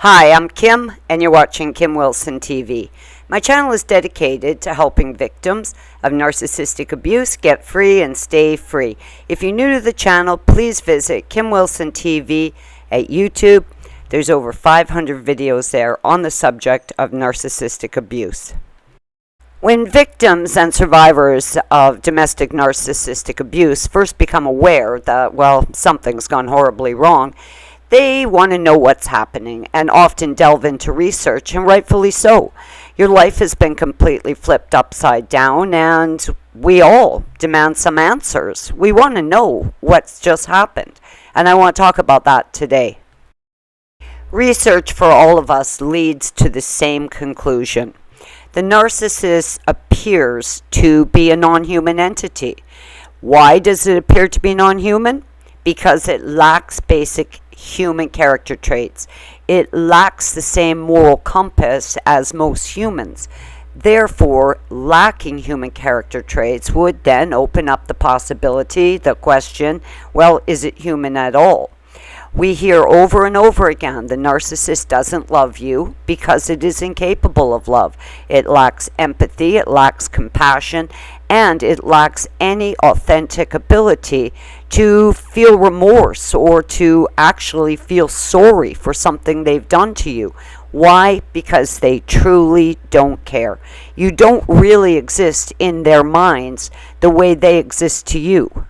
Hi, I'm Kim, and you're watching Kim Wilson TV. My channel is dedicated to helping victims of narcissistic abuse get free and stay free. If you're new to the channel, please visit Kim Wilson TV at YouTube. There's over 500 videos there on the subject of narcissistic abuse. When victims and survivors of domestic narcissistic abuse first become aware that, well, something's gone horribly wrong, they want to know what's happening and often delve into research, and rightfully so. Your life has been completely flipped upside down, and we all demand some answers. We want to know what's just happened, and I want to talk about that today. Research for all of us leads to the same conclusion. The narcissist appears to be a non-human entity. Why does it appear to be non-human? Because it lacks basic human character traits. It lacks the same moral compass as most humans. Therefore, lacking human character traits would then open up the possibility, the question, well, is it human at all? We hear over and over again, the narcissist doesn't love you because it is incapable of love. It lacks empathy, it lacks compassion, and it lacks any authentic ability to feel remorse or to actually feel sorry for something they've done to you. Why? Because they truly don't care. You don't really exist in their minds the way they exist to you.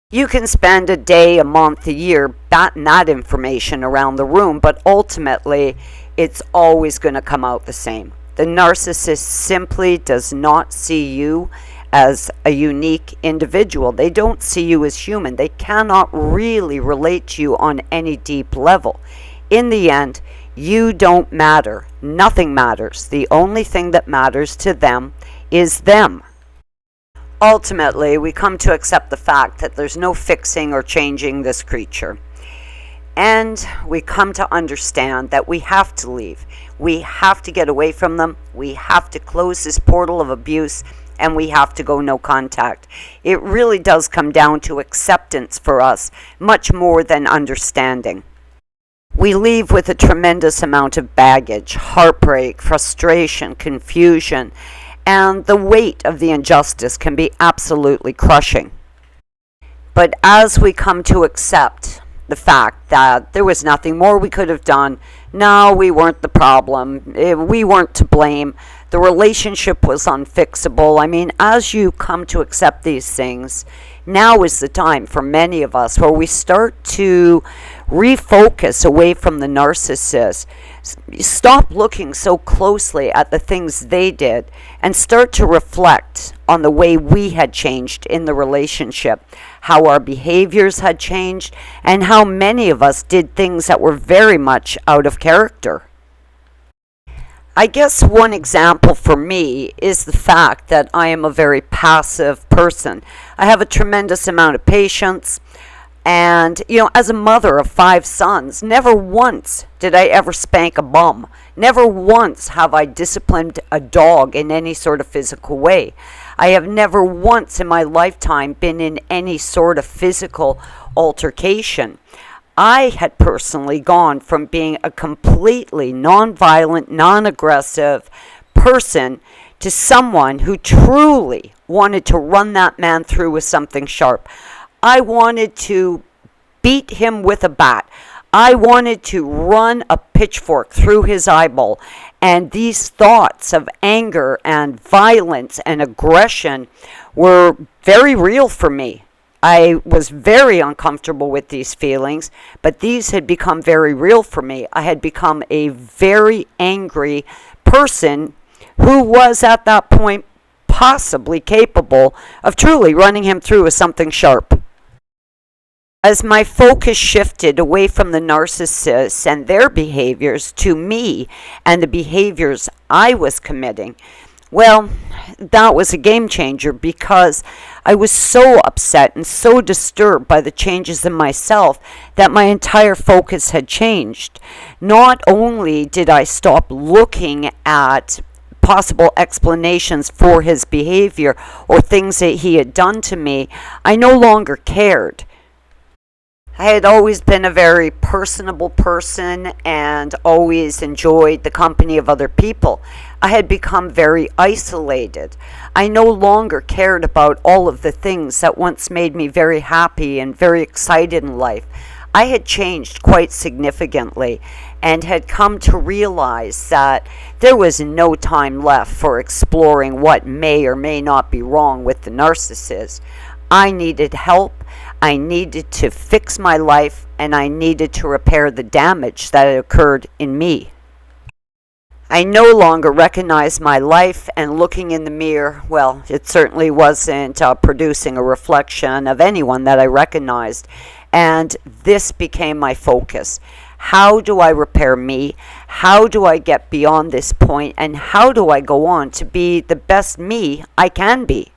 You can spend a day, a month, a year batting that information around the room, but ultimately it's always going to come out the same. The narcissist simply does not see you as a unique individual. They don't see you as human. They cannot really relate to you on any deep level. In the end, you don't matter. Nothing matters. The only thing that matters to them is them. Ultimately, we come to accept the fact that there's no fixing or changing this creature. And we come to understand that we have to leave. We have to get away from them. We have to close this portal of abuse, and we have to go no contact. It really does come down to acceptance for us, much more than understanding. We leave with a tremendous amount of baggage, heartbreak, frustration, confusion, and the weight of the injustice can be absolutely crushing. But as we come to accept the fact that there was nothing more we could have done, no, we weren't the problem, we weren't to blame, the relationship was unfixable. I mean, as you come to accept these things, now is the time for many of us where we start to refocus away from the narcissist. Stop looking so closely at the things they did and start to reflect on the way we had changed in the relationship, how our behaviors had changed, and how many of us did things that were very much out of character. I guess one example for me is the fact that I am a very passive person. I have a tremendous amount of patience. And, as a mother of 5 sons, never once did I ever spank a bum. Never once have I disciplined a dog in any sort of physical way. I have never once in my lifetime been in any sort of physical altercation. I had personally gone from being a completely non-violent, non-aggressive person to someone who truly wanted to run that man through with something sharp. I wanted to beat him with a bat. I wanted to run a pitchfork through his eyeball. And these thoughts of anger and violence and aggression were very real for me. I was very uncomfortable with these feelings, but these had become very real for me. I had become a very angry person who was at that point possibly capable of truly running him through with something sharp. As my focus shifted away from the narcissists and their behaviors to me and the behaviors I was committing, well, that was a game changer because I was so upset and so disturbed by the changes in myself that my entire focus had changed. Not only did I stop looking at possible explanations for his behavior or things that he had done to me, I no longer cared. I had always been a very personable person and always enjoyed the company of other people. I had become very isolated. I no longer cared about all of the things that once made me very happy and very excited in life. I had changed quite significantly and had come to realize that there was no time left for exploring what may or may not be wrong with the narcissist. I needed help. I needed to fix my life, and I needed to repair the damage that had occurred in me. I no longer recognized my life, and looking in the mirror, well, it certainly wasn't producing a reflection of anyone that I recognized. And this became my focus. How do I repair me? How do I get beyond this point? And how do I go on to be the best me I can be?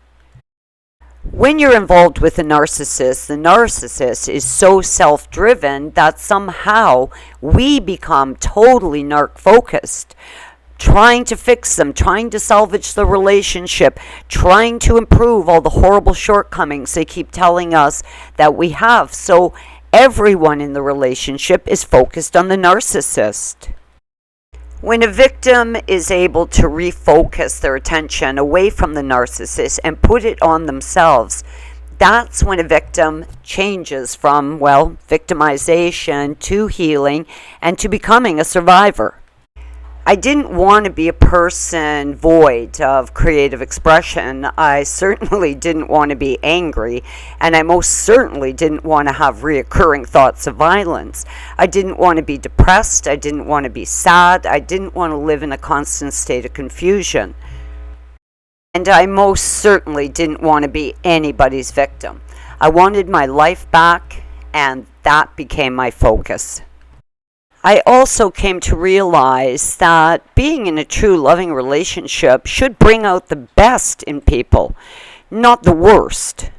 When you're involved with a narcissist, the narcissist is so self-driven that somehow we become totally narc-focused, trying to fix them, trying to salvage the relationship, trying to improve all the horrible shortcomings they keep telling us that we have. So everyone in the relationship is focused on the narcissist. When a victim is able to refocus their attention away from the narcissist and put it on themselves, that's when a victim changes from, well, victimization to healing and to becoming a survivor. I didn't want to be a person void of creative expression. I certainly didn't want to be angry, and I most certainly didn't want to have reoccurring thoughts of violence. I didn't want to be depressed. I didn't want to be sad. I didn't want to live in a constant state of confusion. And I most certainly didn't want to be anybody's victim. I wanted my life back, and that became my focus. I also came to realize that being in a true loving relationship should bring out the best in people, not the worst.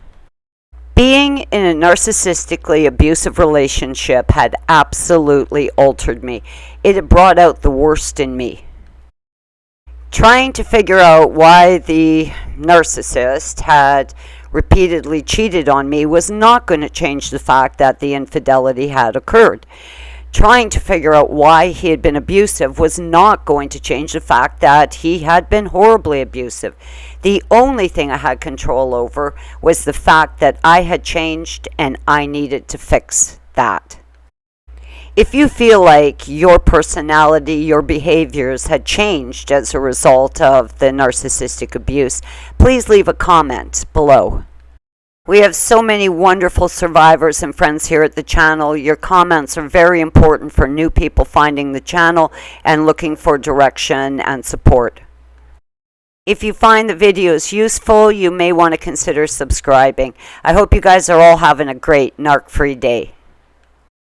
Being in a narcissistically abusive relationship had absolutely altered me. It had brought out the worst in me. Trying to figure out why the narcissist had repeatedly cheated on me was not going to change the fact that the infidelity had occurred. Trying to figure out why he had been abusive was not going to change the fact that he had been horribly abusive. The only thing I had control over was the fact that I had changed and I needed to fix that. If you feel like your personality, your behaviors had changed as a result of the narcissistic abuse, please leave a comment below. We have so many wonderful survivors and friends here at the channel. Your comments are very important for new people finding the channel and looking for direction and support. If you find the videos useful, you may want to consider subscribing. I hope you guys are all having a great narc-free day.